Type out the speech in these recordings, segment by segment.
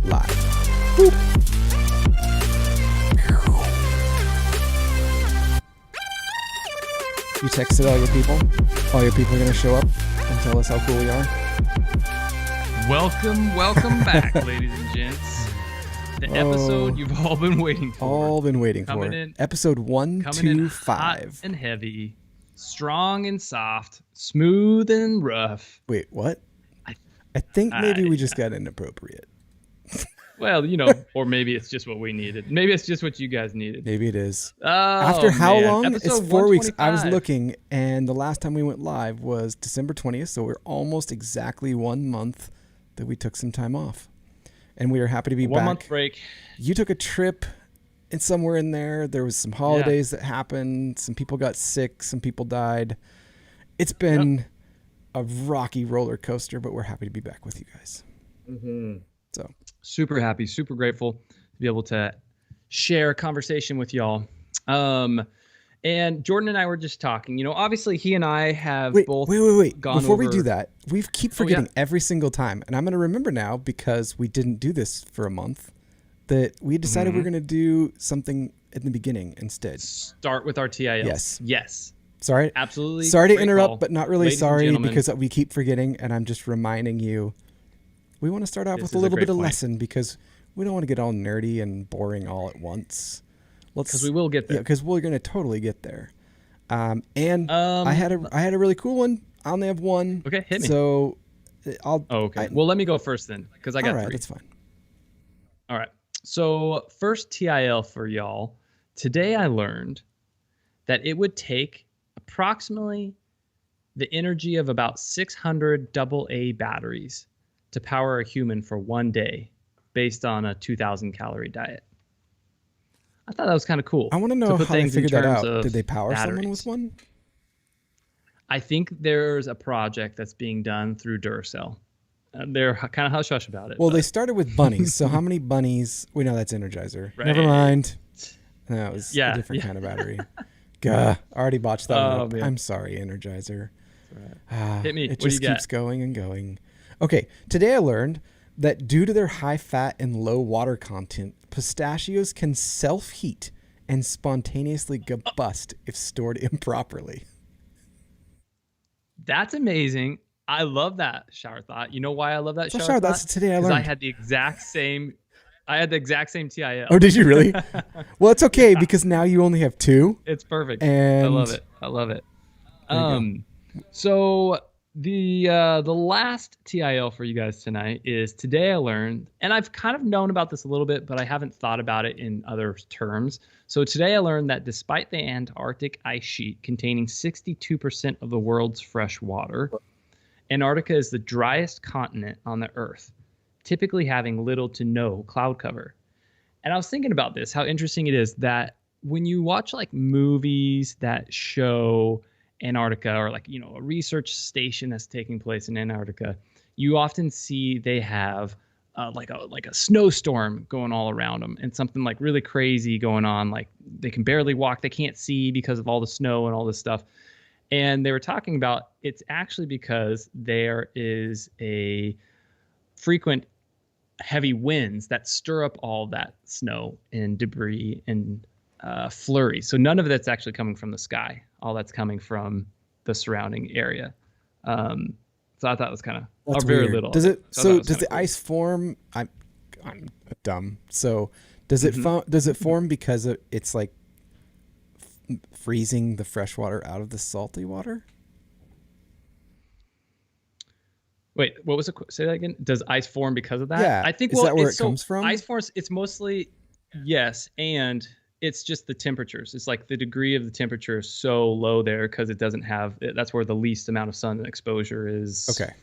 Live. Boop. You texted all your people? All your people are going to show up and tell us how cool we are? Welcome back, ladies and gents. The episode you've all been waiting for. All been waiting coming for. In, episode 125. Hot and heavy, strong and soft, smooth and rough. Wait, what? I think maybe we just got inappropriate. Well, you know, or maybe it's just what we needed. Maybe it's just what you guys needed. Maybe it is. Oh, After how man. long? Episode It's 4 weeks. I was 125. looking, and the last time we went live was December 20th, so we're almost exactly 1 month that we took some time off. And we are happy to be back. 1 month break. You took a trip, and somewhere in there, there was some holidays that happened. Some people got sick. Some people died. It's been a rocky roller coaster, but we're happy to be back with you guys. Mm-hmm. So super happy, super grateful to be able to share a conversation with y'all. And Jordan and I were just talking. You know, obviously he and I have both. Wait. Gone Before over... we do that, we keep forgetting every single time, and I'm going to remember now because we didn't do this for a month. That we decided we're going to do something in the beginning instead. Start with our TIL. Yes. Sorry. Absolutely. Sorry to interrupt, call. but not really Ladies sorry because we keep forgetting, and I'm just reminding you. We want to start off with a little bit of lesson because we don't want to get all nerdy and boring all at once. Because we will get there. Yeah, because we're going to totally get there. I had a really cool one. I only have one. Okay, hit me. So I'll. Well, let me go first then because I got 3. All right, that's fine. All right. So first TIL for y'all. Today I learned that it would take approximately the energy of about 600 AA batteries to power a human for one day based on a 2,000 calorie diet. I thought that was kind of cool. I want to know put how they things in figured that terms out. of Did they power someone batteries. with one? I think there's a project that's being done through Duracell. They're kind of hush hush about it. Well, they started with bunnies. So how many bunnies? We know that's Energizer. Right. Never mind. That was a different kind of battery. Gah, already botched that one up. Man. I'm sorry, Energizer. Right. Hit me. It What just do you keeps got? going and going. Okay, today I learned that due to their high fat and low water content, pistachios can self-heat and spontaneously combust if stored improperly. That's amazing. I love that shower thought. You know why I love that shower thought? That's today I learned. Because I had the exact same TIL. Oh, did you really? Well, it's okay because now you only have two. It's perfect. And I love it. So the last TIL for you guys tonight is today I learned, and I've kind of known about this a little bit, but I haven't thought about it in other terms. So today I learned that despite the Antarctic ice sheet containing 62% of the world's fresh water, Antarctica is the driest continent on the Earth, typically having little to no cloud cover. And I was thinking about this, how interesting it is that when you watch like movies that show Antarctica or like, you know, a research station that's taking place in Antarctica, you often see they have like a snowstorm going all around them and something like really crazy going on. Like they can barely walk, they can't see because of all the snow and all this stuff. And they were talking about it's actually because there is a frequent heavy winds that stir up all that snow and debris and flurries. So none of that's actually coming from the sky. All that's coming from the surrounding area. So I thought it was kind of very weird. little. Does it? So does the cool. ice form? I'm dumb. So does it does it form because it's like freezing the fresh water out of the salty water? Wait, what was it? Say that again. Does ice form because of that? Yeah. I think. Is that where it comes from? Ice forms. It's mostly yes, and it's just the temperatures. It's like the degree of the temperature is so low there because it doesn't have. That's where the least amount of sun exposure is. Okay.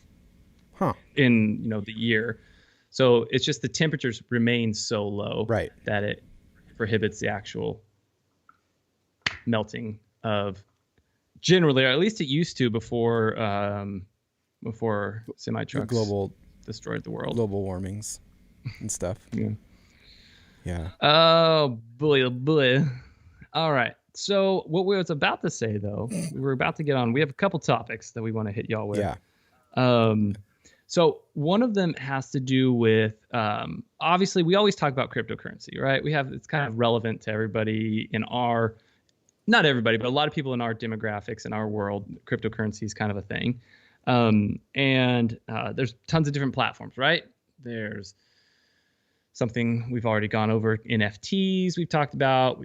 Huh. In the year, so it's just the temperatures remain so low, right, that it prohibits the actual melting of generally, or at least it used to before semi trucks destroyed the world. Global warmings and stuff. Yeah. Oh boy. All right. So what we was about to say though, we were about to get on. We have a couple topics that we want to hit y'all with. Yeah. So one of them has to do with obviously we always talk about cryptocurrency, right? It's kind of relevant to everybody in not everybody, but a lot of people in our demographics in our world. Cryptocurrency is kind of a thing. And there's tons of different platforms, right? There's something we've already gone over, NFTs we've talked about.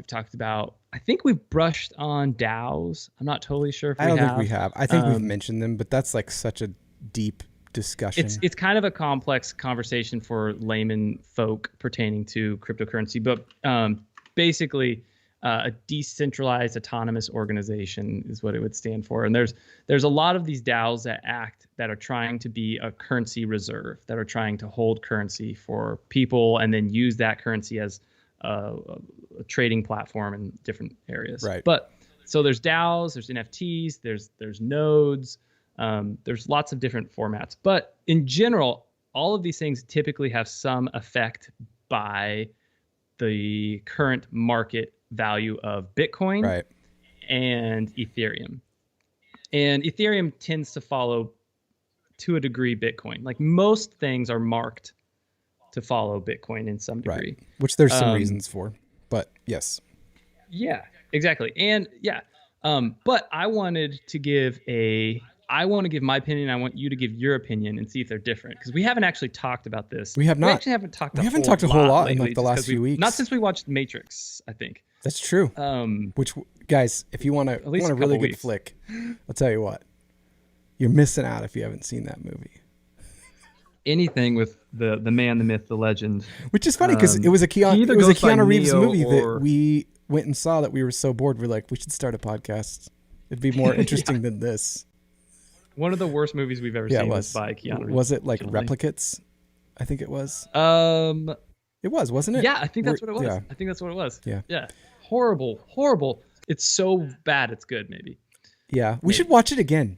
I think we've brushed on DAOs. I'm not totally sure if we have. I don't think we have. I think we've mentioned them, but that's like such a deep discussion. It's kind of a complex conversation for layman folk pertaining to cryptocurrency, but basically a decentralized autonomous organization is what it would stand for. And there's a lot of these DAOs that are trying to be a currency reserve, that are trying to hold currency for people and then use that currency as a trading platform in different areas. Right. But so there's DAOs, there's NFTs, there's nodes, there's lots of different formats. But in general, all of these things typically have some effect by the current market value of Bitcoin and Ethereum. And Ethereum tends to follow, to a degree, Bitcoin. Like most things are marked to follow Bitcoin in some degree. Right. Which there's some reasons for, but yes. Yeah, exactly. And yeah, but I want to give my opinion. I want you to give your opinion and see if they're different, because we haven't actually talked about this. We have not. We actually haven't talked. We haven't talked a whole lot in lately, like the last few weeks. Not since we watched Matrix, I think. That's true. Which, guys, if you want a really good flick, I'll tell you what, you're missing out if you haven't seen that movie. anything with the man, the myth, the legend. Which is funny because it was a He either goes by Keanu Reeves Neo movie that or- we went and saw that we were so bored. We're like, we should start a podcast. It'd be more interesting than this. One of the worst movies we've ever Yeah, seen it was by Keanu Reeves. Was it like unfortunately. Replicates? I think it was. It was, wasn't it? Yeah, I think that's what it was. Yeah. I think that's what it was. Yeah. Yeah. Horrible. It's so bad it's good, maybe. Yeah. We should watch it again.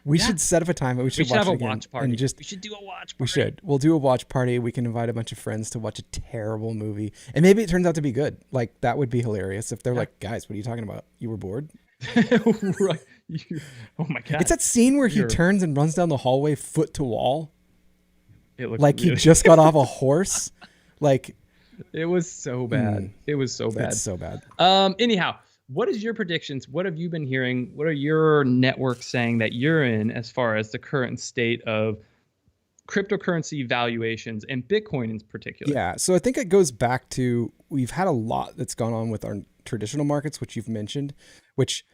We should set up a time and we should watch have it a again. watch party. And just, We should do a watch party. we should. We'll do a watch party. We can invite a bunch of friends to watch a terrible movie. And maybe it turns out to be good. Like, that would be hilarious if they're like, guys, what are you talking about? You were bored? Right. Oh my God. It's that scene where he turns and runs down the hallway foot to wall. It looks Like really, he just got off a horse. Like, it was so bad. It was so bad. it's so bad. Anyhow, what is your predictions? What have you been hearing? What are your networks saying that you're in as far as the current state of cryptocurrency valuations and Bitcoin in particular? Yeah. So I think it goes back to, we've had a lot that's gone on with our traditional markets, which you've mentioned, which,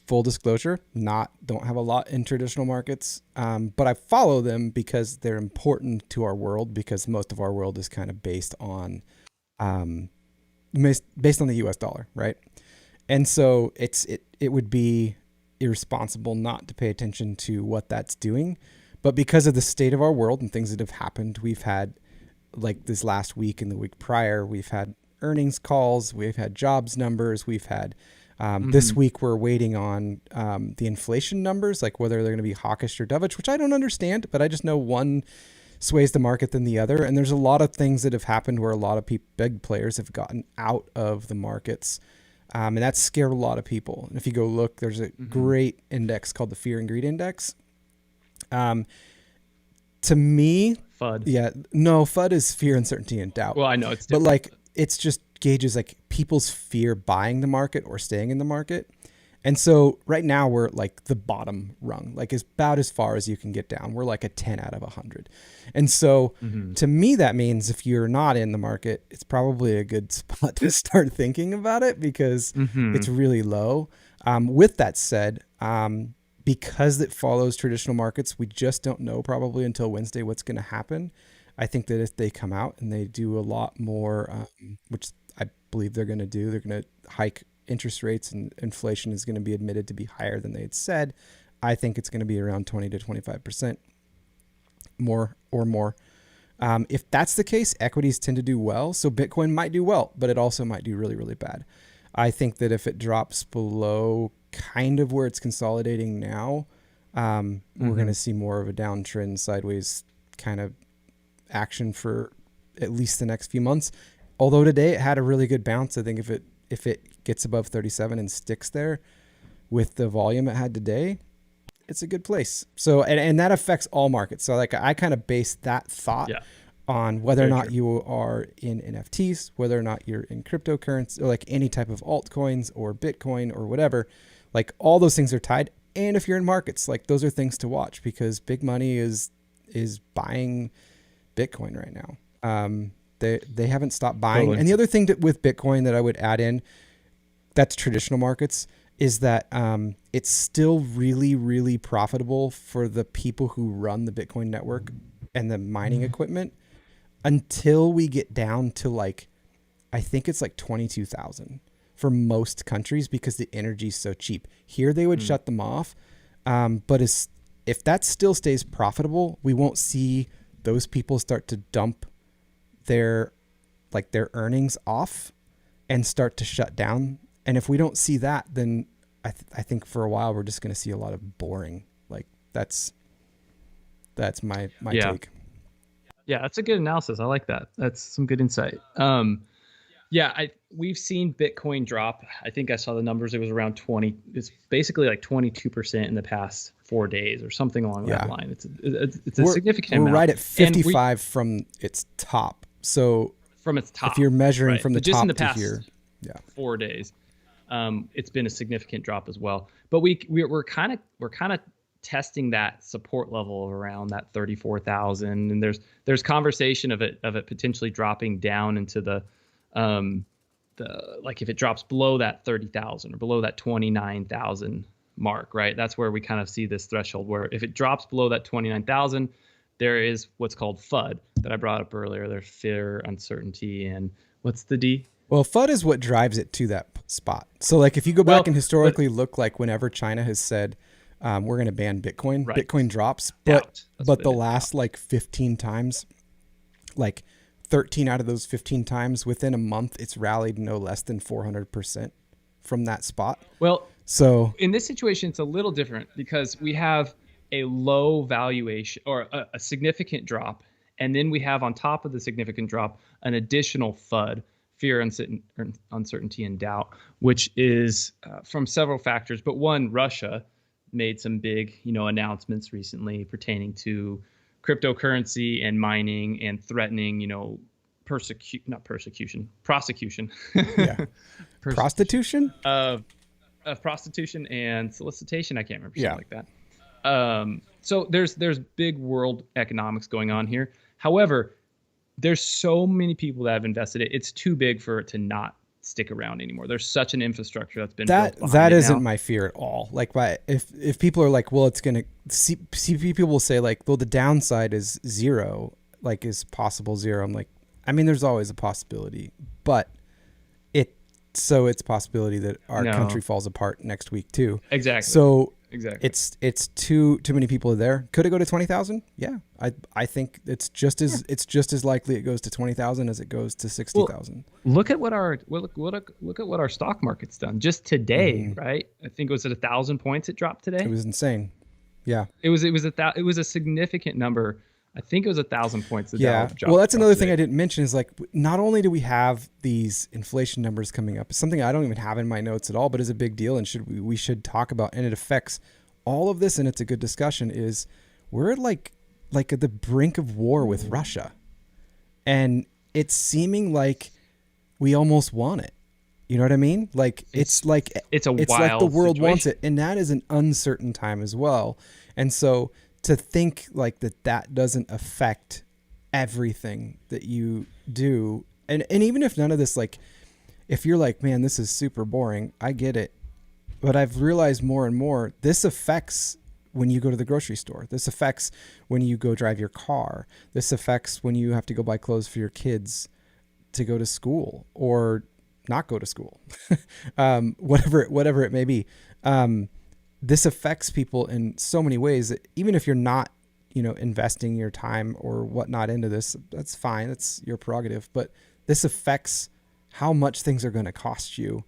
full disclosure, don't have a lot in traditional markets. But I follow them because they're important to our world, because most of our world is kind of based on the US dollar, right? And so it would be irresponsible not to pay attention to what that's doing. But because of the state of our world and things that have happened, we've had, like this last week and the week prior, we've had earnings calls, we've had jobs numbers, we've had this week we're waiting on the inflation numbers, like whether they're going to be hawkish or dovish, which I don't understand, but I just know one sways the market than the other. And there's a lot of things that have happened where a lot of big players have gotten out of the markets. And that's scared a lot of people. And if you go look, there's a great index called the Fear and Greed Index. To me, FUD. Yeah, no, FUD is fear, uncertainty, and doubt. Well, I know it's but different. like it's just gauges like people's fear buying the market or staying in the market. And so right now we're like the bottom rung, like is about as far as you can get down. We're like a 10 out of 100. And so to me, that means if you're not in the market, it's probably a good spot to start thinking about it, because it's really low. With that said, because it follows traditional markets, we just don't know probably until Wednesday what's going to happen. I think that if they come out and they do a lot more, which I believe they're going to do, they're going to hike interest rates and inflation is going to be admitted to be higher than they had said. I think it's going to be around 20 to 25% more or more. If that's the case, equities tend to do well. So Bitcoin might do well, but it also might do really, really bad. I think that if it drops below kind of where it's consolidating now, we're going to see more of a downtrend, sideways kind of action for at least the next few months. Although today it had a really good bounce. I think if it gets above 37 and sticks there with the volume it had today, it's a good place. So, and that affects all markets. So like I kind of base that thought on whether or not you are in NFTs, whether or not you're in cryptocurrency, or like any type of altcoins or Bitcoin or whatever. Like all those things are tied. And if you're in markets, like those are things to watch, because big money is buying Bitcoin right now. They haven't stopped buying. Totally. And the other thing with Bitcoin that I would add in, that's traditional markets, is that it's still really, really profitable for the people who run the Bitcoin network and the mining equipment, until we get down to like, I think it's like 22,000 for most countries, because the energy is so cheap. Here they would shut them off. But if that still stays profitable, we won't see those people start to dump their earnings off and start to shut down. And if we don't see that, then I think for a while we're just going to see a lot of boring. Like that's my take. Yeah, that's a good analysis. I like that. That's some good insight. We've seen Bitcoin drop. I think I saw the numbers. It was around 20. It's basically like 22% in the past 4 days or something along that line. It's a significant amount. We're right at 55 from its top. So from its top, if you're measuring right. from the just top in the to past here, 4 days, it's been a significant drop as well. But we're kind of testing that support level of around that 34,000, and there's conversation of it potentially dropping down into the like if it drops below that 30,000 or below that 29,000 mark, right? That's where we kind of see this threshold where if it drops below that 29,000, there is what's called FUD that I brought up earlier. There's fear, uncertainty, and what's the D? Well, FUD is what drives it to that spot. So like if you go back and historically look, like whenever China has said, we're going to ban Bitcoin, right. Bitcoin drops, but the last like 15 times, like 13 out of those 15 times within a month, it's rallied no less than 400% from that spot. Well, so in this situation, it's a little different because we have a low valuation or a significant drop. And then we have on top of the significant drop, an additional FUD, fear, uncertainty, and doubt, which is from several factors. But one, Russia made some big, announcements recently pertaining to cryptocurrency and mining and threatening, prosecution. Yeah. Prostitution? Prostitution and solicitation. I can't remember, something like that. So there's big world economics going on here. However, there's so many people that have invested it. It's too big for it to not stick around anymore. There's such an infrastructure that's been built behind that it isn't now. my fear at all. Like, if people are like, well, it's gonna see people will say like, well, the downside is zero, like is possible zero. I'm like, I mean, there's always a possibility, but it's a possibility that our country falls apart next week too. Exactly. So exactly, it's too many people are there. Could it go to 20,000? Yeah, I think it's just as likely it goes to 20,000 as it goes to 60,000. Well, look at what our stock market's done just today, right? I think it was at 1,000 points it dropped today. It was insane. Yeah, it was a significant number. I think it was 1,000 points. Well, that's another thing I didn't mention is like, not only do we have these inflation numbers coming up, it's something I don't even have in my notes at all, but is a big deal and we should talk about, and it affects all of this. And it's a good discussion is we're like at the brink of war with Russia, and it's seeming like we almost want it. You know what I mean? Like it's like the world situation. wants it. And that is an uncertain time as well. And so to think like that doesn't affect everything that you do. And even if none of this, like if you're like, man, this is super boring, I get it. But I've realized more and more, this affects when you go to the grocery store. This affects when you go drive your car. This affects when you have to go buy clothes for your kids to go to school or not go to school, whatever it may be. This affects people in so many ways that even if you're not, investing your time or whatnot into this, that's fine. That's your prerogative. But this affects how much things are going to cost you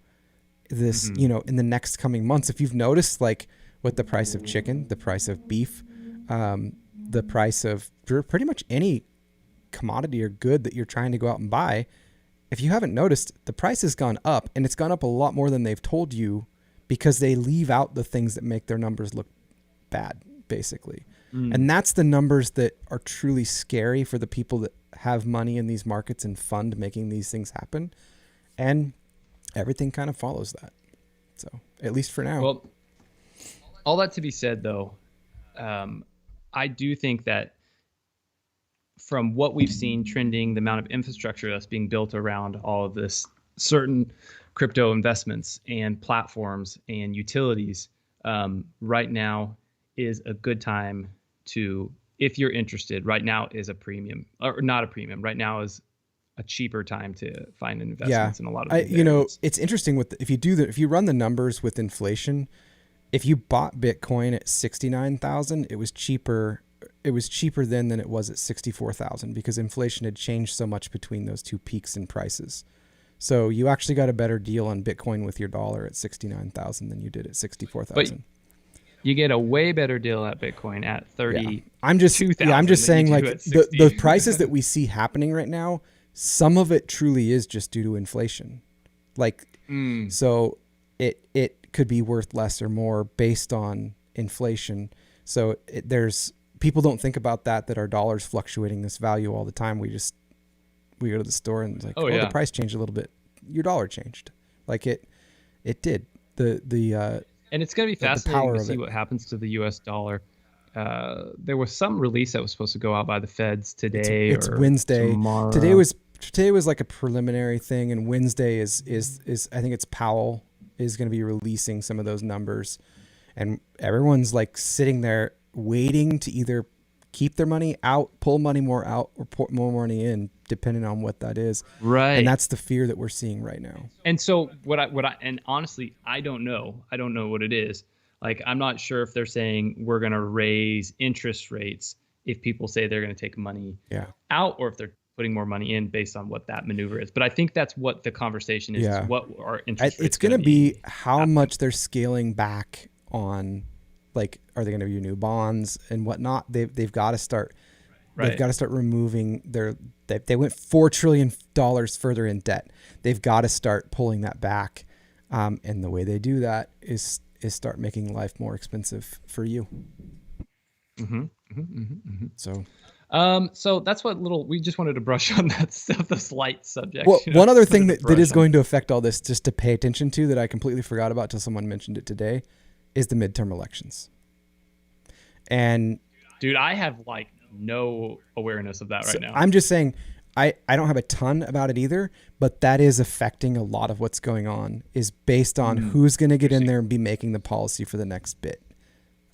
this, in the next coming months. If you've noticed, like with the price of chicken, the price of beef, the price of pretty much any commodity or good that you're trying to go out and buy, if you haven't noticed, the price has gone up, and it's gone up a lot more than they've told you, because they leave out the things that make their numbers look bad, basically. And that's the numbers that are truly scary for the people that have money in these markets and fund making these things happen. And everything kind of follows that. So at least for now. Well, all that to be said, though, I do think that from what we've seen trending, the amount of infrastructure that's being built around all of this, certain crypto investments and platforms and utilities, right now is a good time to, if you're interested, right now is a premium, or not a premium. Right now is a cheaper time to find investments in a lot of these areas. It's interesting if you run the numbers with inflation, if you bought Bitcoin at 69,000, it was cheaper. It was cheaper then than it was at 64,000 because inflation had changed so much between those two peaks in prices. So you actually got a better deal on Bitcoin with your dollar at 69,000 than you did at 64,000. You get a way better deal at Bitcoin at 32,000. Yeah. I'm just saying, like the prices that we see happening right now, some of it truly is just due to inflation. So it could be worth less or more based on inflation. So there's people don't think about that our dollar's fluctuating this value all the time. We go to the store and it's like, the price changed a little bit. Your dollar changed. Like it did. And it's going to be fascinating to see what happens to the US dollar. There was some release that was supposed to go out by the feds today. It's or Wednesday. Tomorrow. Today was like a preliminary thing, and Wednesday is I think it's Powell is going to be releasing some of those numbers, and everyone's like sitting there waiting to either keep their money out, pull money more out, or put more money in, depending on what that is. Right. And that's the fear that we're seeing right now. And so and honestly, I don't know what it is. Like, I'm not sure if they're saying we're going to raise interest rates if people say they're going to take money out, or if they're putting more money in based on what that maneuver is. But I think that's what the conversation is. Yeah. Is what our interest rates it's going to be how much they're scaling back on, like, are they going to do new bonds and whatnot? They've got to start. Right. They've got to start removing they went $4 trillion further in debt. They've got to start pulling that back. And the way they do that is start making life more expensive for you. So that's what we just wanted to brush on that stuff, this light subject. Well, one other thing that is going to affect all this, just to pay attention to, that I completely forgot about till someone mentioned it today, is the midterm elections. And dude, I have like no awareness of that right now. I'm just saying, I don't have a ton about it either, but that is affecting a lot of what's going on, is based on who's going to get in there and be making the policy for the next bit.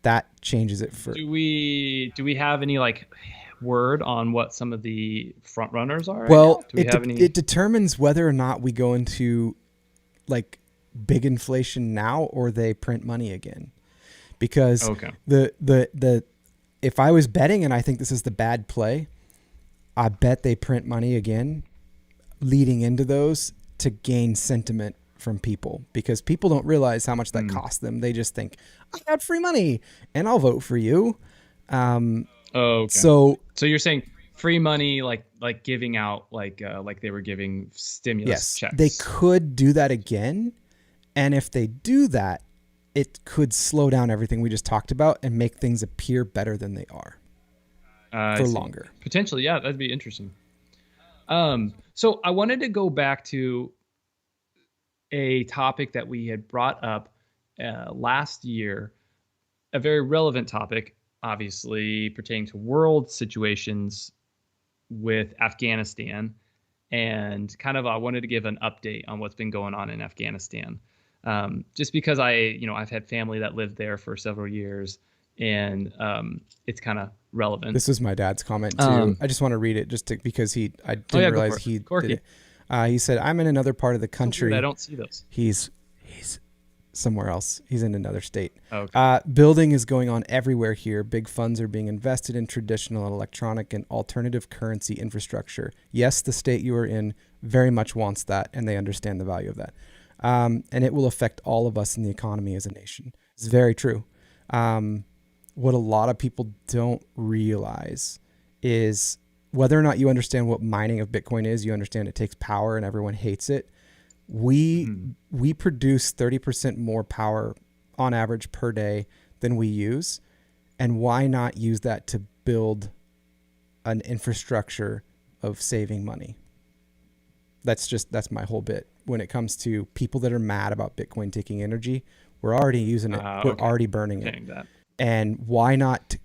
That changes it for. Do we have any like word on what some of the front runners are? Well, it determines whether or not we go into like big inflation now, or they print money again. Because the if I was betting, and I think this is the bad play, I bet they print money again leading into those to gain sentiment from people, because people don't realize how much that costs them. They just think, I got free money and I'll vote for you. So you're saying free money, like giving out, like they were giving stimulus checks. They could do that again. And if they do that, it could slow down everything we just talked about and make things appear better than they are for longer. Potentially, yeah, that'd be interesting. So I wanted to go back to a topic that we had brought up last year, a very relevant topic, obviously pertaining to world situations with Afghanistan. And kind of I wanted to give an update on what's been going on in Afghanistan. Just because I've had family that lived there for several years, and it's kind of relevant. This is my dad's comment too. I just want to read it because I didn't realize he did it. He said, I'm in another part of the country. I don't see those. He's somewhere else. He's in another state. Okay. Building is going on everywhere here. Big funds are being invested in traditional and electronic and alternative currency infrastructure. Yes, the state you are in very much wants that, and they understand the value of that. And it will affect all of us in the economy as a nation. It's very true. What a lot of people don't realize is whether or not you understand what mining of Bitcoin is, you understand it takes power and everyone hates it. We produce 30% more power on average per day than we use. And why not use that to build an infrastructure of saving money? That's my whole bit. When it comes to people that are mad about Bitcoin taking energy, we're already using it. We're already burning it. And why not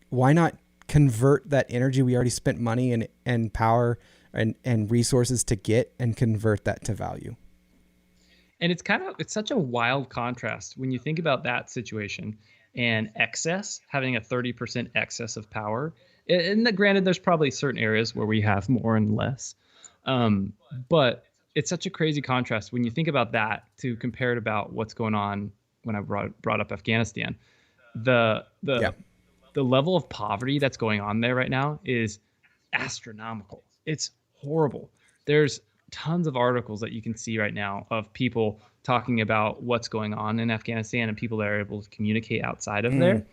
convert that energy we already spent money and power and resources to get, and convert that to value? And it's such a wild contrast when you think about that situation and having a 30% excess of power. And granted, there's probably certain areas where we have more and less. But it's such a crazy contrast when you think about that to compare it about what's going on when I brought up Afghanistan. The level of poverty that's going on there right now is astronomical. It's horrible. There's tons of articles that you can see right now of people talking about what's going on in Afghanistan and people that are able to communicate outside of there,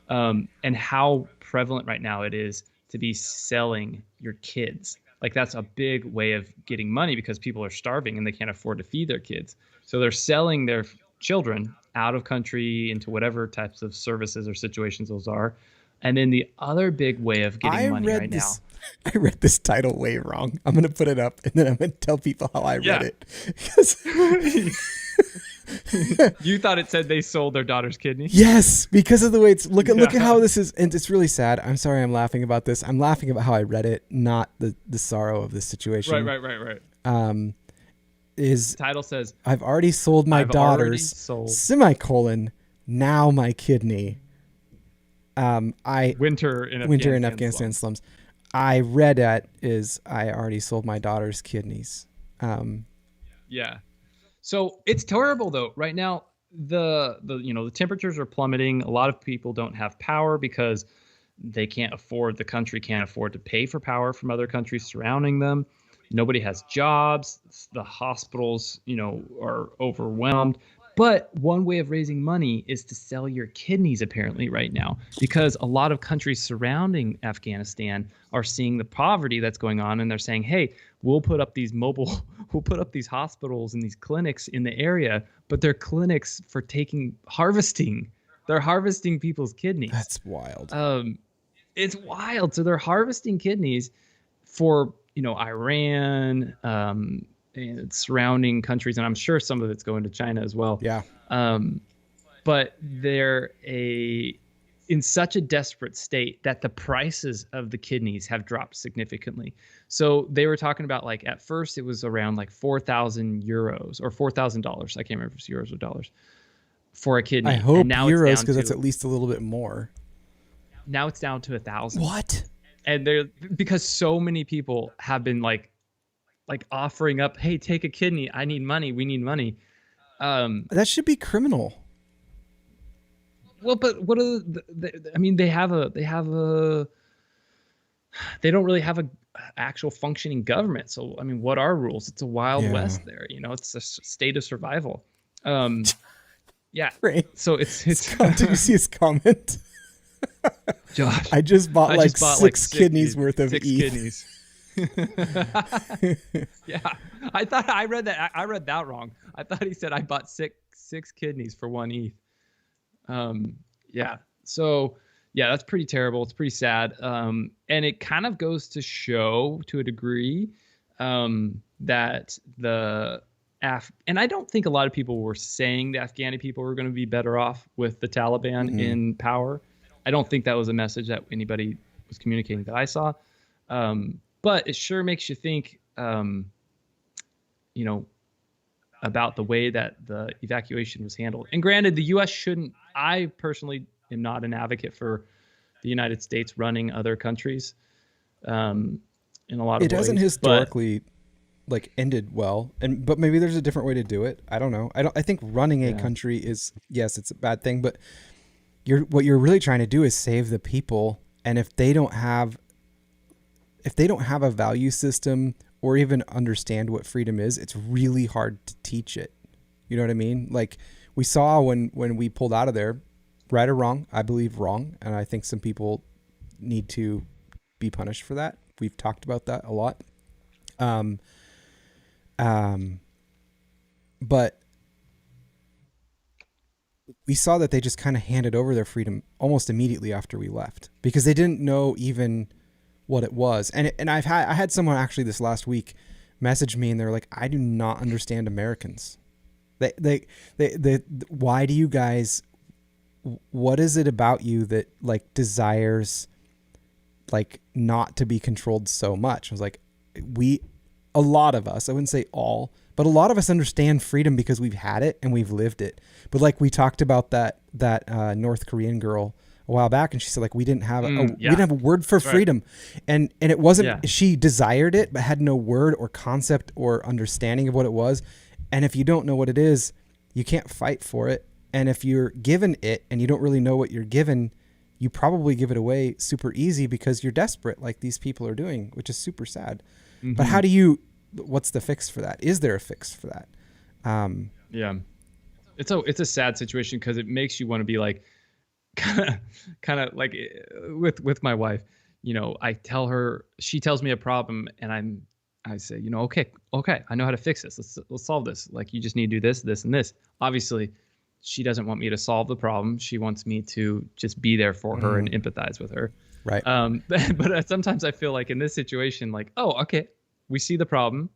and how prevalent right now it is to be selling your kids. Like, that's a big way of getting money because people are starving and they can't afford to feed their kids. So they're selling their children out of country into whatever types of services or situations those are. And then the other big way of getting money right now. I read this title way wrong. I'm going to put it up and then I'm going to tell people how I read it. You thought it said they sold their daughter's kidney? Yes, because of the way it's look at how this is, and it's really sad. I'm sorry I'm laughing about this. I'm laughing about how I read it, not the sorrow of this situation. Right. The title says, I've already sold my daughters, semicolon, now my kidney. I Winter in Afghanistan slums. I read at is I already sold my daughter's kidneys. Yeah. So it's terrible though. Right now, the temperatures are plummeting. A lot of people don't have power because the country can't afford to pay for power from other countries surrounding them. Nobody has jobs. The hospitals, are overwhelmed. But one way of raising money is to sell your kidneys, apparently, right now, because a lot of countries surrounding Afghanistan are seeing the poverty that's going on, and they're saying, "Hey, we'll put up these hospitals and these clinics in the area, but they're clinics for harvesting. They're harvesting people's kidneys." That's wild. It's wild. So they're harvesting kidneys for Iran, and surrounding countries, and I'm sure some of it's going to China as well. Yeah. But they're in such a desperate state that the prices of the kidneys have dropped significantly. So they were talking about, like, at first it was around like 4,000 euros or $4,000. I can't remember if it's euros or dollars for a kidney. I hope and now euros, because that's at least a little bit more. Now it's down to 1,000. What? And because so many people have been like offering up, "Hey, take a kidney. I need money. We need money." That should be criminal. Well, but what are I mean, they don't really have a actual functioning government. So, I mean, what are rules? It's a wild west there. It's a state of survival. Yeah. Right. So it's Did you see his comment? Josh, I just bought six kidneys worth of six ETH. kidneys. Yeah, I read that wrong. I thought he said I bought six kidneys for 1 ETH. Yeah. So yeah, that's pretty terrible. It's pretty sad. And it kind of goes to show, to a degree, that and I don't think a lot of people were saying the Afghani people were going to be better off with the Taliban in power. I don't think that was a message that anybody was communicating that I saw. But it sure makes you think, about the way that the evacuation was handled. And granted, the U.S. shouldn't. I personally am not an advocate for the United States running other countries in a lot of ways. It hasn't historically ended well, but maybe there's a different way to do it. I don't know. I think running a country is, yes, it's a bad thing, but what you're really trying to do is save the people. And if they don't have a value system or even understand what freedom is, it's really hard to teach it. You know what I mean? Like we saw when we pulled out of there, right or wrong, I believe wrong. And I think some people need to be punished for that. We've talked about that a lot. But we saw that they just kind of handed over their freedom almost immediately after we left, because they didn't know even what it was. And I had someone actually this last week message me, and they're like, "I do not understand Americans. They why do you guys, what is it about you that desires not to be controlled so much?" I was like, a lot of us, I wouldn't say all, but a lot of us understand freedom because we've had it and we've lived it. But we talked about that North Korean girl a while back, and she said we didn't have we didn't have a word for freedom, and it wasn't she desired it but had no word or concept or understanding of what it was. And if you don't know what it is, you can't fight for it. And if you're given it and you don't really know what you're given, you probably give it away super easy because you're desperate, like these people are doing, which is super sad. Mm-hmm. But what's the fix for that? Is there a fix for that? Yeah, it's a sad situation because it makes you want to be kind of like with my wife. I tell her, she tells me a problem, and I say, okay, I know how to fix this. Let's solve this. You just need to do this, this, and this. Obviously, she doesn't want me to solve the problem. She wants me to just be there for her and empathize with her. Right. But sometimes I feel in this situation, okay, we see the problem.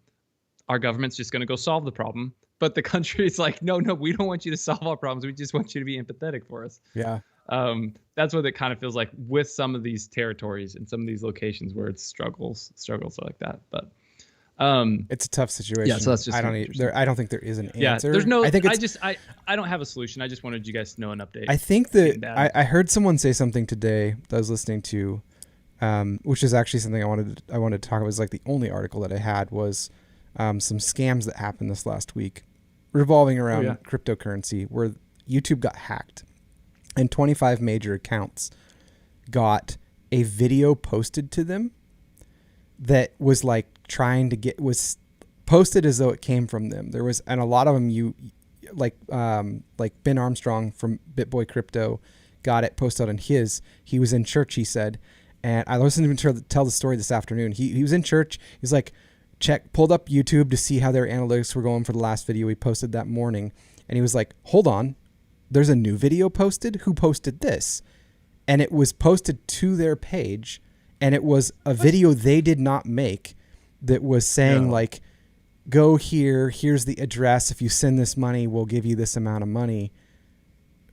Our government's just going to go solve the problem. But the country is no, we don't want you to solve our problems. We just want you to be empathetic for us. Yeah. That's what it kind of feels like with some of these territories and some of these locations where it's struggles like that. But It's a tough situation. Yeah, so that's just I don't think there is an answer. There's no. I think I don't have a solution. I just wanted you guys to know an update. I think that I heard someone say something today that I was listening to, which is actually something I wanted to talk about. It was like the only article that I had was some scams that happened this last week revolving around cryptocurrency, where YouTube got hacked and 25 major accounts got a video posted to them that was like was posted as though it came from them. There was, and a lot of them like Ben Armstrong from BitBoy Crypto got it posted on his. He was in church, he said, and I listened to him tell the story this afternoon. He was in church. He's like, pulled up YouTube to see how their analytics were going for the last video he posted that morning. And he was like, hold on, there's a new video posted? Who posted this? And it was posted to their page, and it was a video they did not make that was saying like, go here, here's the address. If you send this money, we'll give you this amount of money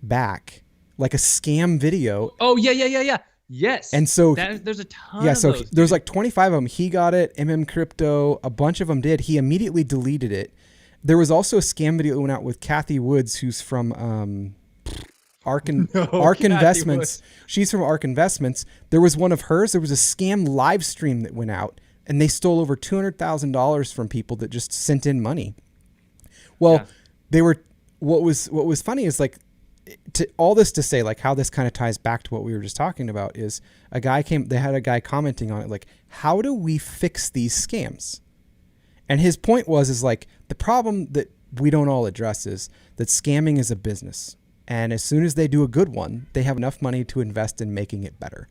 back. Like a scam video. Oh, yeah. Yes. And so there's a ton of those. There's like 25 of them. He got it. Crypto, a bunch of them did. He immediately deleted it. There was also a scam video that went out with Kathy Woods, who's from Ark Investments. Woods. She's from Ark Investments. There was one of hers. There was a scam live stream that went out, and they stole over $200,000 from people that just sent in money. Well, they were. What was funny is like, all this to say, like, how this kind of ties back to what we were just talking about is they had a guy commenting on it, like, how do we fix these scams? And his point is like, the problem that we don't all address is that scamming is a business. And as soon as they do a good one, they have enough money to invest in making it better.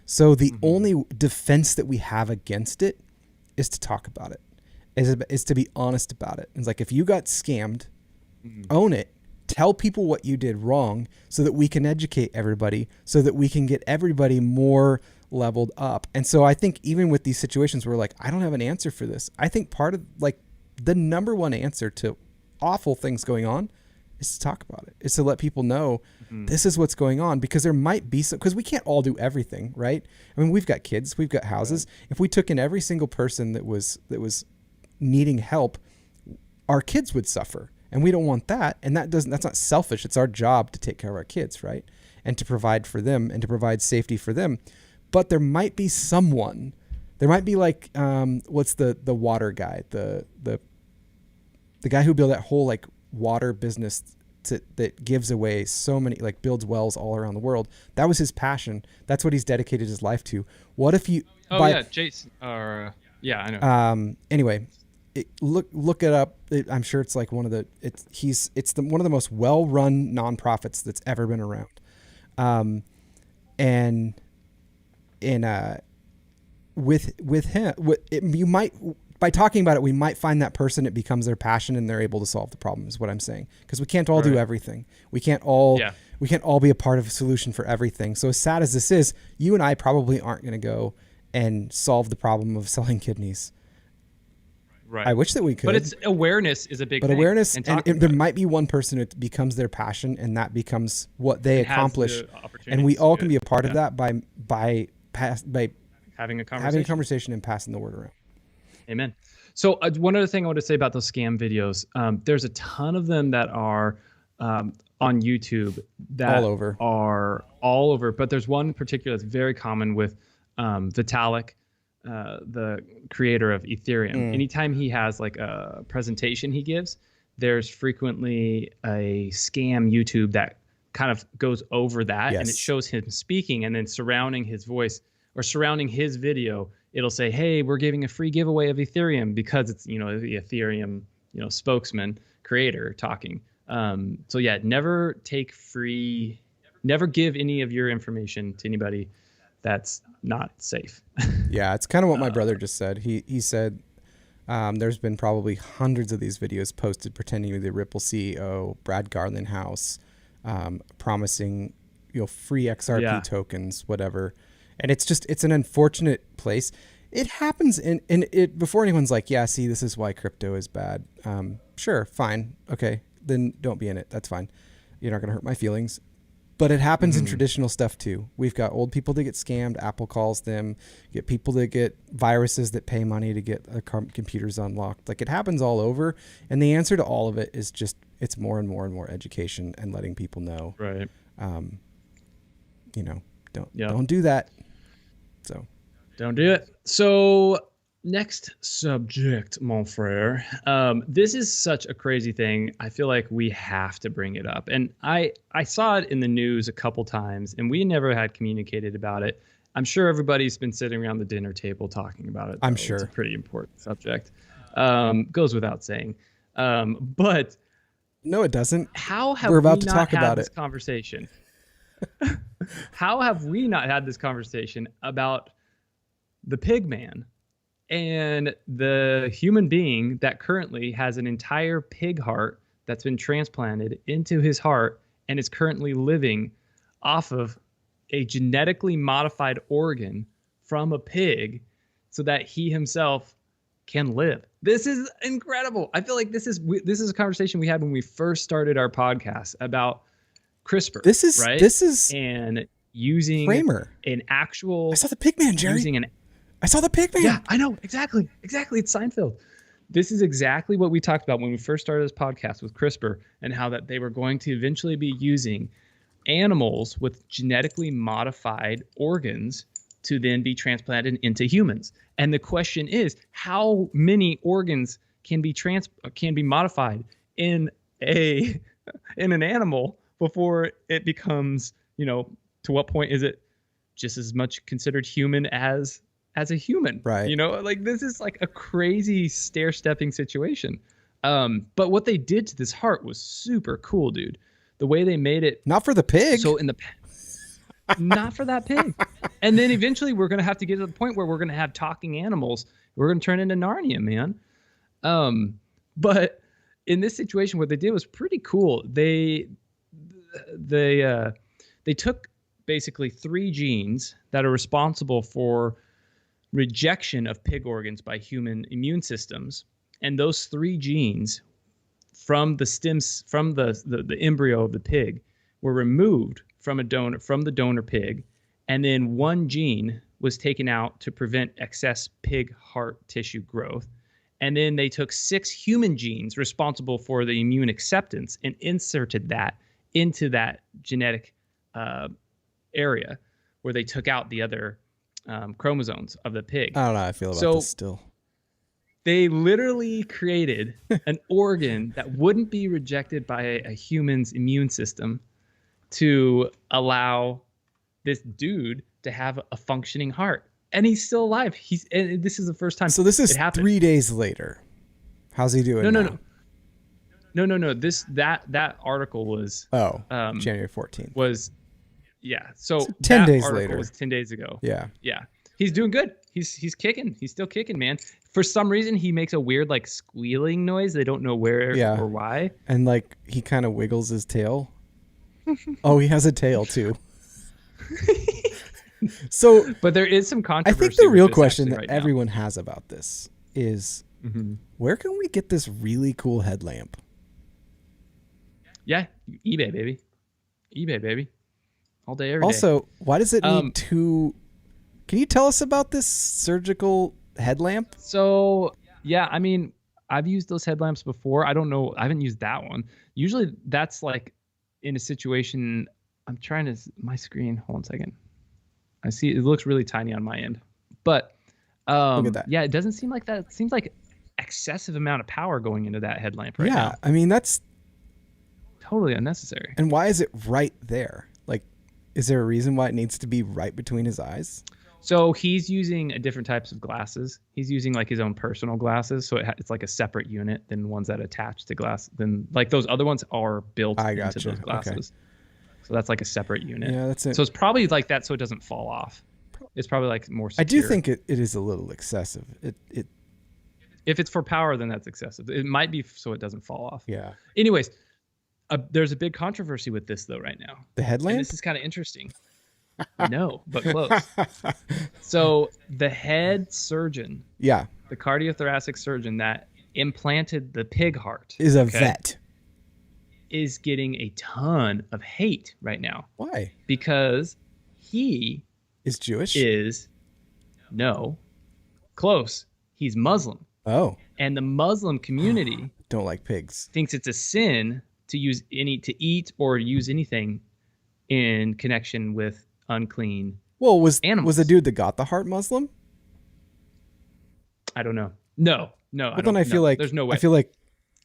So the only defense that we have against it is to talk about it, is to be honest about it. It's like, if you got scammed, own it. Tell people what you did wrong so that we can educate everybody, so that we can get everybody more leveled up. And so I think even with these situations where like, I don't have an answer for this, I think part of like the number one answer to awful things going on is to talk about it. Is to let people know this is what's going on, because there might be some, because we can't all do everything, right? I mean, we've got kids, we've got houses. Right. If we took in every single person that was needing help, our kids would suffer. And we don't want that. And that's not selfish. It's our job to take care of our kids, right? And to provide for them and to provide safety for them. But there might be someone, there might be like, what's the water guy, the guy who built that whole like water business that gives away so many, like builds wells all around the world. That was his passion. That's what he's dedicated his life to. What if you, Jason, I know. Anyway, look it up. I'm sure it's like one of the one of the most well-run nonprofits that's ever been around. With him, you might, by talking about it, we might find that person, it becomes their passion and they're able to solve the problem, is what I'm saying. Because we can't all do everything. We can't all be a part of a solution for everything. So as sad as this is, you and I probably aren't going to go and solve the problem of selling kidneys. Right. I wish that we could. But it's awareness is a big thing. But awareness, and there might be one person who becomes their passion, and that becomes what they accomplish. And we all can be a part of that by having a conversation and passing the word around. Amen. So one other thing I want to say about those scam videos, there's a ton of them that are on YouTube that are all over. But there's one in particular that's very common with Vitalik, the creator of Ethereum. Anytime he has like a presentation he gives, there's frequently a scam YouTube that kind of goes over that, and it shows him speaking, and then surrounding his voice or surrounding his video, it'll say, hey, we're giving a free giveaway of Ethereum, because it's, the Ethereum, spokesman creator talking. So yeah, never give any of your information to anybody that's not safe. Yeah, it's kind of what my brother just said. He said there's been probably hundreds of these videos posted pretending to be the Ripple CEO, Brad Garlinghouse, promising free XRP tokens, whatever. And it's an unfortunate place. It happens before anyone's like, yeah, see, this is why crypto is bad. Sure, fine, okay, then don't be in it. That's fine. You're not gonna hurt my feelings. But it happens in traditional stuff too. We've got old people that get scammed. Apple calls them. You get people that get viruses that pay money to get their computers unlocked. Like, it happens all over. And the answer to all of it is just, it's more and more and more education and letting people know. Right. You know, don't do that. So don't do it. So next subject, mon frere. This is such a crazy thing. I feel like we have to bring it up. And I saw it in the news a couple times, and we never had communicated about it. I'm sure everybody's been sitting around the dinner table talking about it, though. I'm sure. It's a pretty important subject. Goes without saying. But no, it doesn't. How have We're about we to not talk had about this it. conversation? How have we not had this conversation about the pig man and the human being that currently has an entire pig heart that's been transplanted into his heart and is currently living off of a genetically modified organ from a pig so that he himself can live? This is incredible. I feel like this is a conversation we had when we first started our podcast about CRISPR. This is right? And using Kramer. An actual. I saw the pig man, Jerry. I saw the pig man. Yeah, I know. Exactly. It's Seinfeld. This is exactly what we talked about when we first started this podcast with CRISPR, and how that they were going to eventually be using animals with genetically modified organs to then be transplanted into humans. And the question is, how many organs can be modified in an animal before it becomes, to what point is it just as much considered human as a human? Right. Like, this is like a crazy stair-stepping situation. But what they did to this heart was super cool, dude. The way they made it. Not for the pig. So not for that pig. And then eventually we're going to have to get to the point where we're going to have talking animals. We're going to turn into Narnia, man. But in this situation, what they did was pretty cool. They took basically 3 genes that are responsible for rejection of pig organs by human immune systems, and those 3 genes from the stems from the embryo of the pig were removed from the donor pig, and then 1 gene was taken out to prevent excess pig heart tissue growth. And then they took 6 human genes responsible for the immune acceptance and inserted that into that genetic area where they took out the other chromosomes of the pig. I don't know how I feel about this still. They literally created an organ that wouldn't be rejected by a human's immune system to allow this dude to have a functioning heart. And he's still alive. And this is the first time. So this is it happened. 3 days later. How's he doing now? No. That article was January 14th. Was So 10 that days article later. was 10 days ago. Yeah. He's doing good. He's kicking. He's still kicking, man. For some reason, he makes a weird like squealing noise. They don't know where or why. And like he kind of wiggles his tail. Oh, he has a tail too. So, but there is some controversy. I think the real with this question that right everyone has about this is, where can we get this really cool headlamp? Yeah, eBay, baby. All day, every day. Also, why does it need 2? Can you tell us about this surgical headlamp? So, yeah, I mean, I've used those headlamps before. I don't know. I haven't used that one. Usually that's like in a situation. I'm trying to, my screen. Hold on a second. I see it looks really tiny on my end, but look at that. Yeah, it doesn't seem like that. It seems like excessive amount of power going into that headlamp right now. Yeah, I mean, that's totally unnecessary. And why is it right there? Like, is there a reason why it needs to be right between his eyes? So he's using different types of glasses. He's using like his own personal glasses. So it's like a separate unit than ones that attach to glass. Then like those other ones are built into those glasses. Okay. So that's like a separate unit. Yeah, that's it. So it's probably like that so it doesn't fall off. It's probably like more secure. I do think it is a little excessive. It If it's for power, then that's excessive. It might be so it doesn't fall off. Yeah. Anyways, there's a big controversy with this though right now. The headlamp? And this is kind of interesting. No, but close. So the head surgeon, the cardiothoracic surgeon that implanted the pig heart, is a vet. is getting a ton of hate right now. Why? Because he is Jewish. No, close. He's Muslim. Oh. And the Muslim community don't like pigs. Thinks it's a sin to eat or use anything in connection with unclean animals. Was the dude that got the heart Muslim? I don't know. No. But then I feel like there's no way. I feel like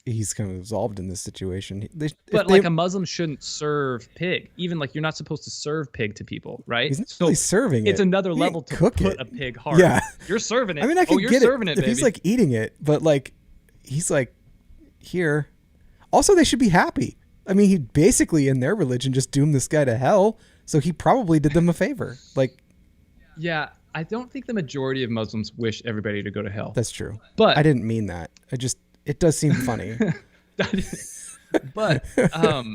he's kind of absolved in this situation. A Muslim shouldn't serve pig. Even like you're not supposed to serve pig to people, right? He's not really serving it. It's another level to put a pig heart. Yeah, you're serving it. I mean, I can you're get serving it it, if he's like eating it, but like he's like here. Also, they should be happy. I mean, he basically in their religion just doomed this guy to hell, so he probably did them a favor. Like, yeah. I don't think the majority of Muslims wish everybody to go to hell. That's true. But I didn't mean that. It does seem funny. But what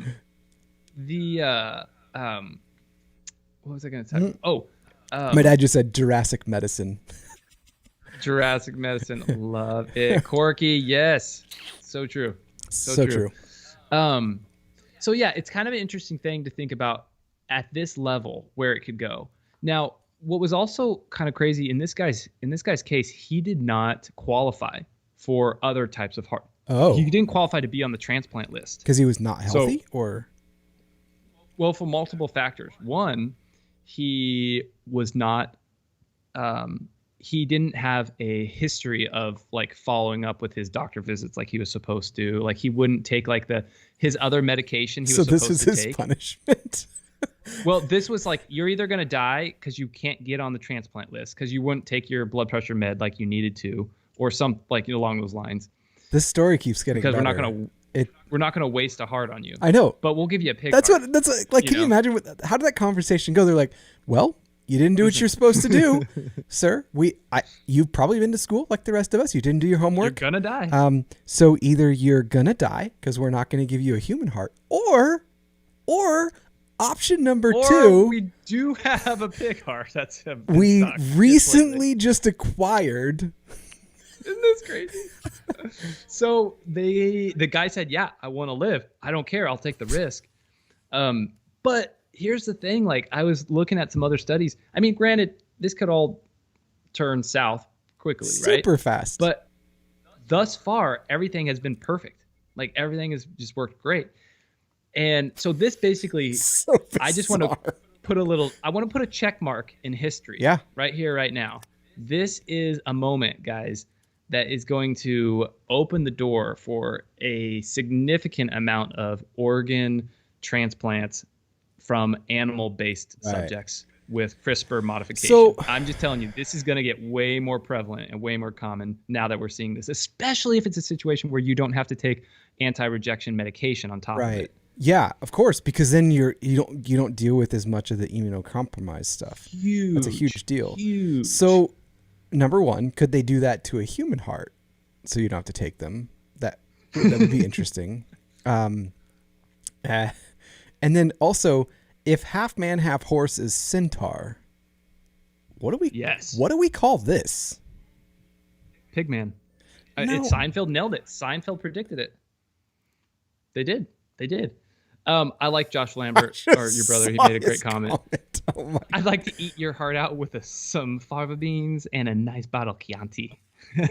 was I going to tell you? Oh, my dad just said Jurassic medicine. Jurassic medicine, love it. Corky, yes, so true. So true. So yeah, it's kind of an interesting thing to think about at this level where it could go. Now, what was also kind of crazy in this guy's case, he did not qualify for other types of heart. Oh, he didn't qualify to be on the transplant list because he was not healthy, well, for multiple factors. One, he was not. He didn't have a history of like following up with his doctor visits like he was supposed to. Like he wouldn't take like his other medication he was supposed to take. So this was his punishment. Well, this was like, you're either going to die because you can't get on the transplant list because you wouldn't take your blood pressure med like you needed to, or some like along those lines. This story keeps getting better. We're not going to waste a heart on you. I know, but we'll give you a pig. That's like. Can you imagine how did that conversation go? They're like, well, you didn't do what you're supposed to do, sir. You've probably been to school like the rest of us. You didn't do your homework. You're gonna die. So either you're gonna die because we're not going to give you a human heart, or option number two. We do have a pig heart. We recently just acquired. Isn't this crazy? So the guy said, "Yeah, I want to live. I don't care. I'll take the risk." But here's the thing, like I was looking at some other studies. I mean, granted, this could all turn south quickly, right? Super fast. But thus far, everything has been perfect. Like everything has just worked great. And so this basically, I just want to put a check mark in history. Yeah. Right here, right now. This is a moment, guys, that is going to open the door for a significant amount of organ transplants from animal-based subjects with CRISPR modification. So I'm just telling you, this is going to get way more prevalent and way more common now that we're seeing this, especially if it's a situation where you don't have to take anti-rejection medication on top of it. Yeah, of course, because then you don't deal with as much of the immunocompromised stuff. Huge. That's a huge deal. Huge. So, number one, could they do that to a human heart so you don't have to take them? That would be interesting. And then also, if half man, half horse is centaur, what do we call this? Pigman. No. Seinfeld nailed it. Seinfeld predicted it. They did. I like Josh Lambert, or your brother. He made a great comment. Oh I'd like to eat your heart out with some fava beans and a nice bottle of Chianti.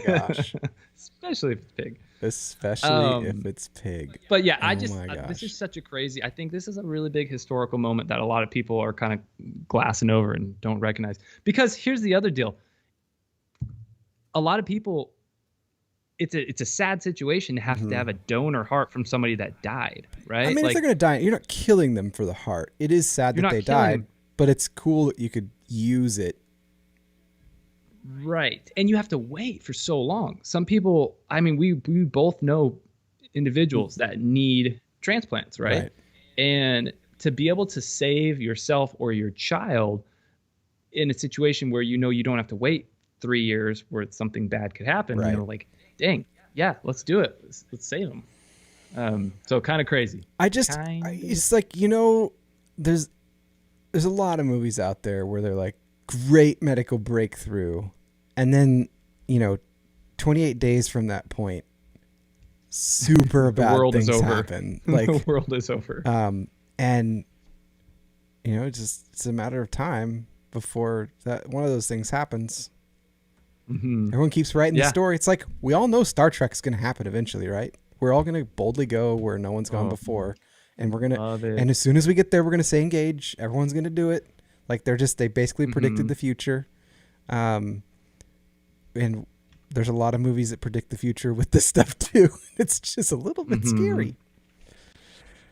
Gosh. Especially if it's pig. Especially if it's pig. But yeah, this is such a crazy. I think this is a really big historical moment that a lot of people are kind of glassing over and don't recognize. Because here's the other deal. A lot of people, it's a sad situation to have to have a donor heart from somebody that died, right? I mean, if they're going to die, you're not killing them for the heart. It is sad that they died, but it's cool that you could use it. Right. And you have to wait for so long. Some people, I mean, we both know individuals that need transplants, right? And to be able to save yourself or your child in a situation where you know you don't have to wait 3 years where something bad could happen, you know, like, dang, yeah, let's do it. Let's save them. So kind of crazy. It's like, you know, there's a lot of movies out there where they're like great medical breakthrough. And then, you know, 28 days from that point, super The bad world is things over. happen. Like, The world is over. and it's a matter of time before that one of those things happens. Everyone keeps writing the story. It's like, we all know Star Trek's going to happen eventually, right? We're all going to boldly go where no one's gone before. And we're going to, and as soon as we get there, we're going to say engage. Everyone's going to do it. Like, they basically predicted the future. And there's a lot of movies that predict the future with this stuff too. It's just a little bit scary.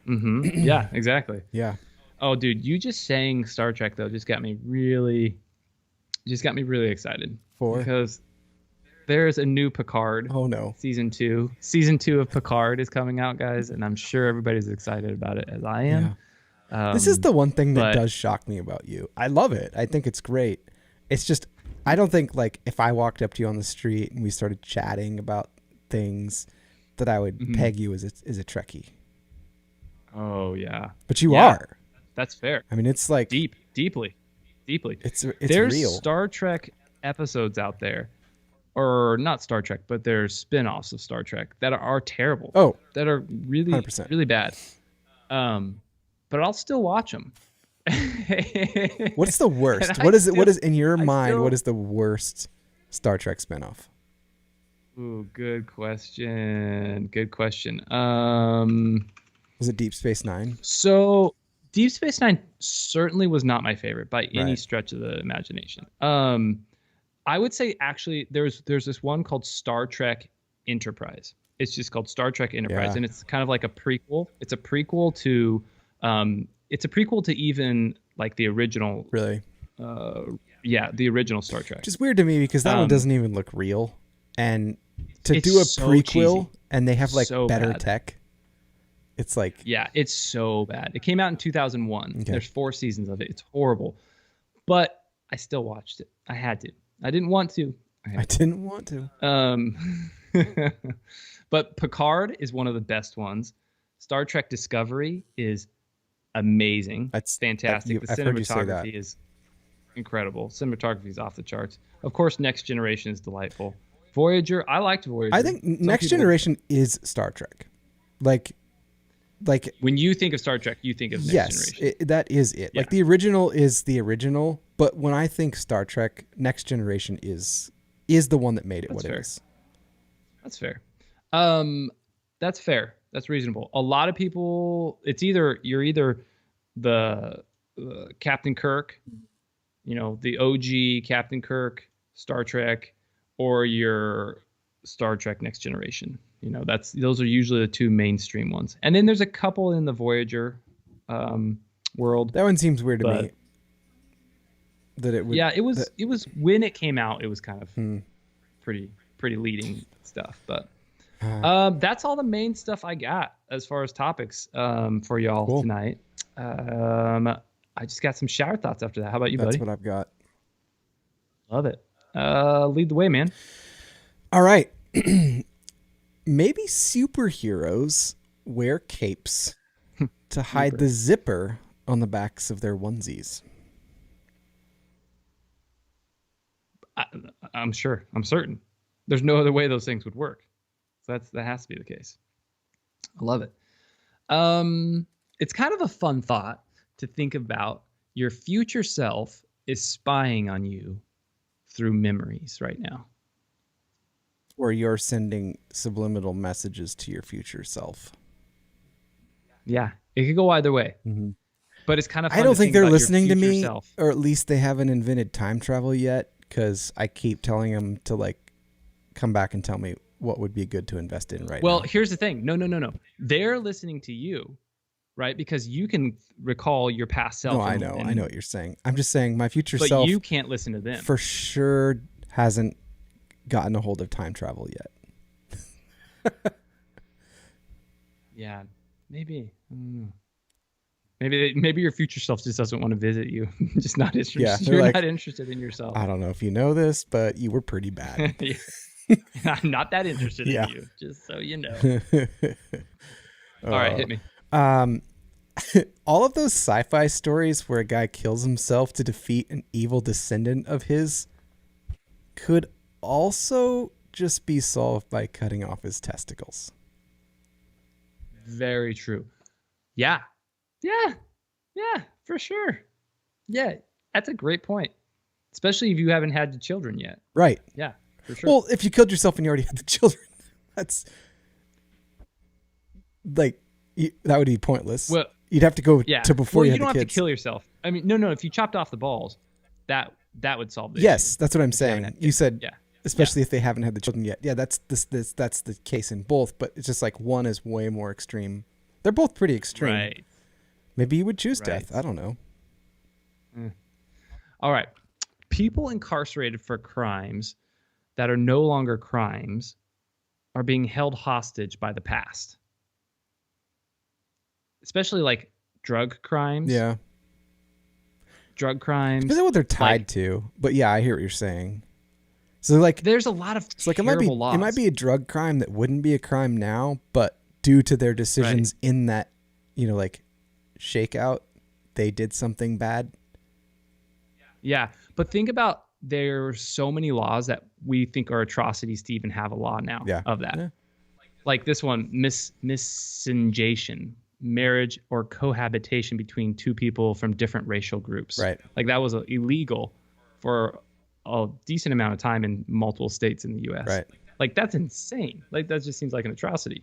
Yeah, exactly. Yeah. Oh, dude, you just saying Star Trek though just got me really excited. Because there's a new Picard. Oh no. Season 2 of Picard is coming out, guys, and I'm sure everybody's excited about it as I am. Yeah. This is the one thing that does shock me about you. I love it. I think it's great. It's just, I don't think, like, if I walked up to you on the street and we started chatting about things, that I would peg you as a Trekkie. Oh yeah. But you are. That's fair. I mean, it's like deeply. It's there's real. Star Trek episodes out there, or not Star Trek, but there's spin-offs of Star Trek that are terrible. Oh, that are really 100%. really bad. But I'll still watch them. What's the worst? What is in your mind? What is the worst Star Trek spinoff? Ooh, good question. Was it Deep Space Nine? So Deep Space Nine certainly was not my favorite by any stretch of the imagination. I would say actually there's this one called Star Trek Enterprise. It's just called Star Trek Enterprise, and it's kind of like a prequel. It's a prequel to even like the original. Really? The original Star Trek. Which is weird to me because that one doesn't even look real, and to do a so prequel cheesy. and they have like So better bad. tech. It's like, yeah, it's so bad. It came out in 2001. Okay. There's 4 seasons of it. It's horrible, but I still watched it. I had to. I didn't want to. I didn't want to. But Picard is one of the best ones. Star Trek Discovery is amazing. That's fantastic. The I've heard you say that. cinematography is incredible. Cinematography is off the charts. Of course, Next Generation is delightful. Voyager, I liked Voyager. I think Next Generation is Star Trek. Like when you think of Star Trek, you think of Next Generation. That is it. Yeah. Like the original is the original, but when I think Star Trek, Next Generation is the one that made it what it is. That's fair. That's fair. That's reasonable. A lot of people, you're either the Captain Kirk, the OG Captain Kirk, Star Trek, or you're Star Trek Next Generation. Those are usually the 2 mainstream ones. And then there's a couple in the Voyager world. That one seems weird to me. That it would. Yeah, it was when it came out, it was kind of pretty leading stuff, but that's all the main stuff I got as far as topics for y'all tonight. I just got some shower thoughts after that. How about you, buddy? That's what I've got. Love it. Lead the way, man. All right. Maybe superheroes wear capes to hide the zipper on the backs of their onesies. I'm sure. I'm certain. There's no other way those things would work. So that has to be the case. I love it. It's kind of a fun thought to think about. Your future self is spying on you through memories right now. Or you're sending subliminal messages to your future self. Yeah, it could go either way. Mm-hmm. But it's kind of fun I don't think they're listening to me, self. Or at least they haven't invented time travel yet, because I keep telling them to like come back and tell me what would be good to invest in right now. Well, here's the thing. No. They're listening to you, right? Because you can recall your past self. No, I know what you're saying. I'm just saying my future self. But you can't listen to them. For sure hasn't gotten a hold of time travel yet. Yeah, maybe. Maybe your future self just doesn't want to visit you. Just not interested. Yeah, you're not interested in yourself. I don't know if you know this, but you were pretty bad. I'm not that interested in you, just so you know. All right, hit me. All of those sci-fi stories where a guy kills himself to defeat an evil descendant of his could also just be solved by cutting off his testicles. Very true. Yeah. Yeah. Yeah, for sure. Yeah, that's a great point. Especially if you haven't had the children yet. Right. Yeah, for sure. Well, if you killed yourself and you already had the children, that's like that would be pointless. Well, you'd have to go to before you had the kids. You don't have to kill yourself. I mean, no. If you chopped off the balls, that would solve the Yes, issue. that's what I'm saying. You said, especially if they haven't had the children yet. Yeah, that's the case in both. But it's just like one is way more extreme. They're both pretty extreme. Right. Maybe you would choose death. I don't know. All right. People incarcerated for crimes that are no longer crimes are being held hostage by the past. Especially like drug crimes. Yeah. Drug crimes. Depends on what they're tied to. But yeah, I hear what you're saying. So like there's a lot of terrible laws. It might be a drug crime that wouldn't be a crime now, but due to their decisions in that, like shakeout, they did something bad. Yeah, but think about there's so many laws that we think are atrocities to even have a law now of that. Yeah. Like this one, miscegenation, marriage or cohabitation between two people from different racial groups. Right. Like that was illegal for a decent amount of time in multiple states in the U.S. Right. Like that's insane. Like that just seems like an atrocity.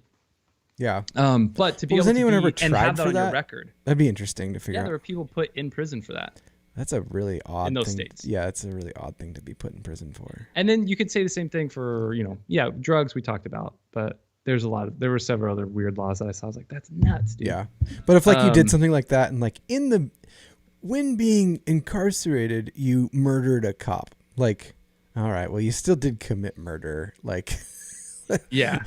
Yeah. But to be able to have that on your record. That'd be interesting to figure out. Yeah, there were people put in prison for that. That's a really odd in those thing. States. Yeah, it's a really odd thing to be put in prison for. And then you could say the same thing for, drugs we talked about, but there were several other weird laws that I saw. I was like, that's nuts, dude. Yeah. But if you did something like that and like when being incarcerated, you murdered a cop, like, all right, well, you still did commit murder. Like, yeah,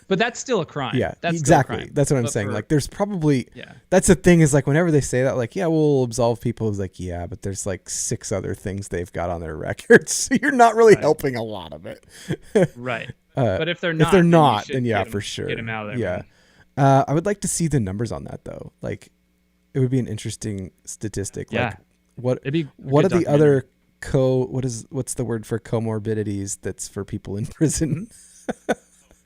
but that's still a crime. Yeah, that's exactly. Still a crime. That's what I'm saying. Like, there's probably, that's the thing is like, whenever they say that, like, yeah, we'll absolve people, it's like, yeah, but there's like 6 other things they've got on their records. So you're not really helping a lot of it. Right. But if they're not, then yeah, for sure. Get them out of there. Yeah. I would like to see the numbers on that though. Like, it would be an interesting statistic. Yeah. Like, what are the other what's the word for comorbidities that's for people in prison?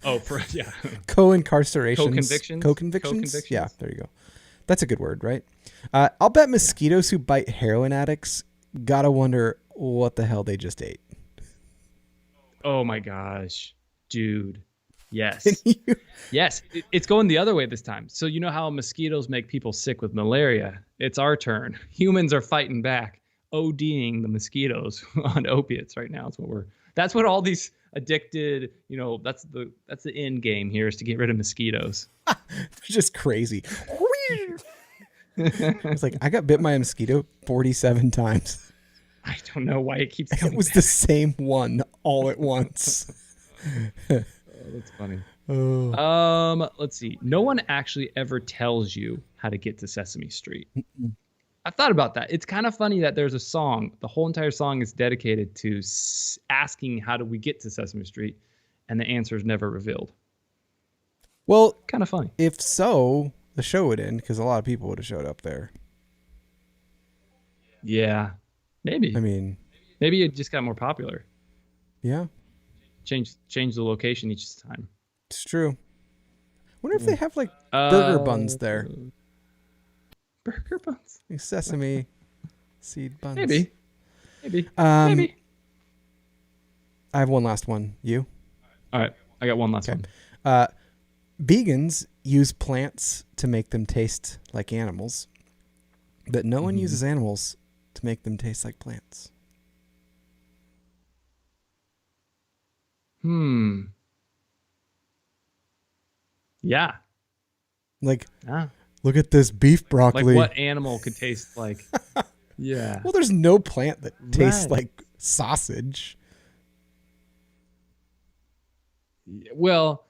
Co-incarcerations. Co-convictions? Yeah, there you go. That's a good word, right? I'll bet mosquitoes who bite heroin addicts gotta wonder what the hell they just ate. Oh my gosh, dude. Yes. Yes. It's going the other way this time. So you know how mosquitoes make people sick with malaria? It's our turn. Humans are fighting back, ODing the mosquitoes on opiates right now. That's what all these addicted, that's the end game here is to get rid of mosquitoes. They're just crazy. It's like, I got bit by a mosquito 47 times. I don't know why it keeps coming It was back. the same one all at once. Oh, that's funny. Oh. Let's see. No one actually ever tells you how to get to Sesame Street. I've thought about that. It's kind of funny that there's a song. The whole entire song is dedicated to asking how do we get to Sesame Street, and the answer is never revealed. Well, kind of funny. If so, the show would end because a lot of people would have showed up there. Yeah, maybe. I mean, maybe it just got more popular. Yeah. Change the location each time. It's true. Wonder if they have like burger buns there. Burger buns. Like sesame seed buns. Maybe. Maybe. I have one last one. You? All right. I got one last one. Vegans use plants to make them taste like animals, but no one uses animals to make them taste like plants. Yeah. Like, look at this beef broccoli. Like what animal could taste like? Yeah. Well, there's no plant that tastes like sausage. Well,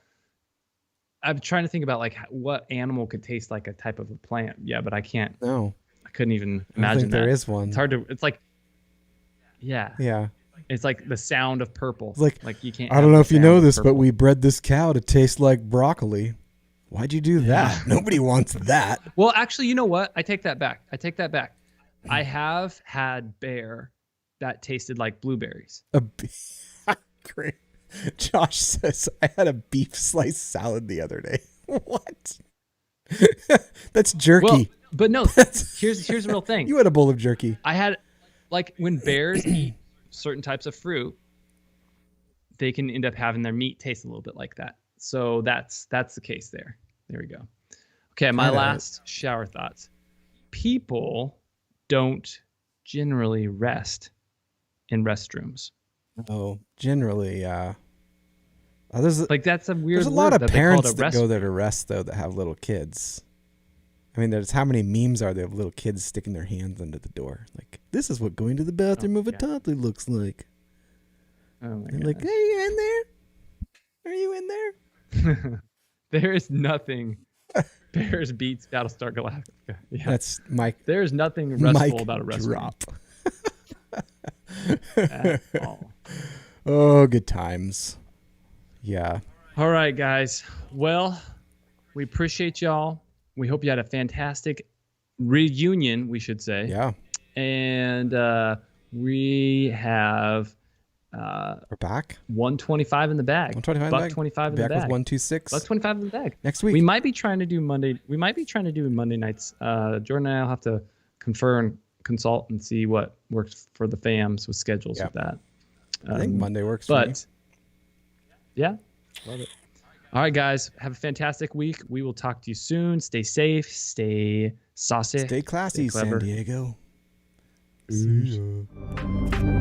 I'm trying to think about like what animal could taste like a type of a plant. Yeah, but I can't. No. I couldn't even imagine that. There is one. It's hard to. It's like. Yeah. Yeah. It's like the sound of purple. It's like you can't. I don't know if you know this, but we bred this cow to taste like broccoli. Why'd you do that? Nobody wants that. Well, actually, you know what? I take that back. I have had bear that tasted like blueberries. Great. Josh says, I had a beef slice salad the other day. What? That's jerky. Well, but no, here's the real thing. You had a bowl of jerky. I had, like, when bears eat certain types of fruit, they can end up having their meat taste a little bit like that. So that's the case there. There we go. Okay, my last shower thoughts. People don't generally rest in restrooms. Oh, generally, there's like that's a weird. There's a lot of parents that go there to rest though that have little kids. I mean, there's how many memes are there of little kids sticking their hands under the door? Like, this is what going to the bathroom of a toddler looks like. Oh my God. Like, hey, you in there? Are you in there? There is nothing. Bears beats Battlestar Galactica. Yeah. That's Mike. There is nothing restful about a restroom. Drop. At all. Oh, good times. Yeah. All right, guys. Well, we appreciate y'all. We hope you had a fantastic reunion, we should say. Yeah. And we have we're back. 125 in the bag. 125 in the bag. 25 in the back bag. with 126. 125 in the bag. Next week. We might be trying to do Monday. We might be trying to do Monday nights. Jordan and I'll have to confer and consult and see what works for the fams with schedules with that. I think Monday works for me. Yeah. Love it. All right, guys. Have a fantastic week. We will talk to you soon. Stay safe. Stay saucy. Stay classy, stay clever. San Diego. See ya.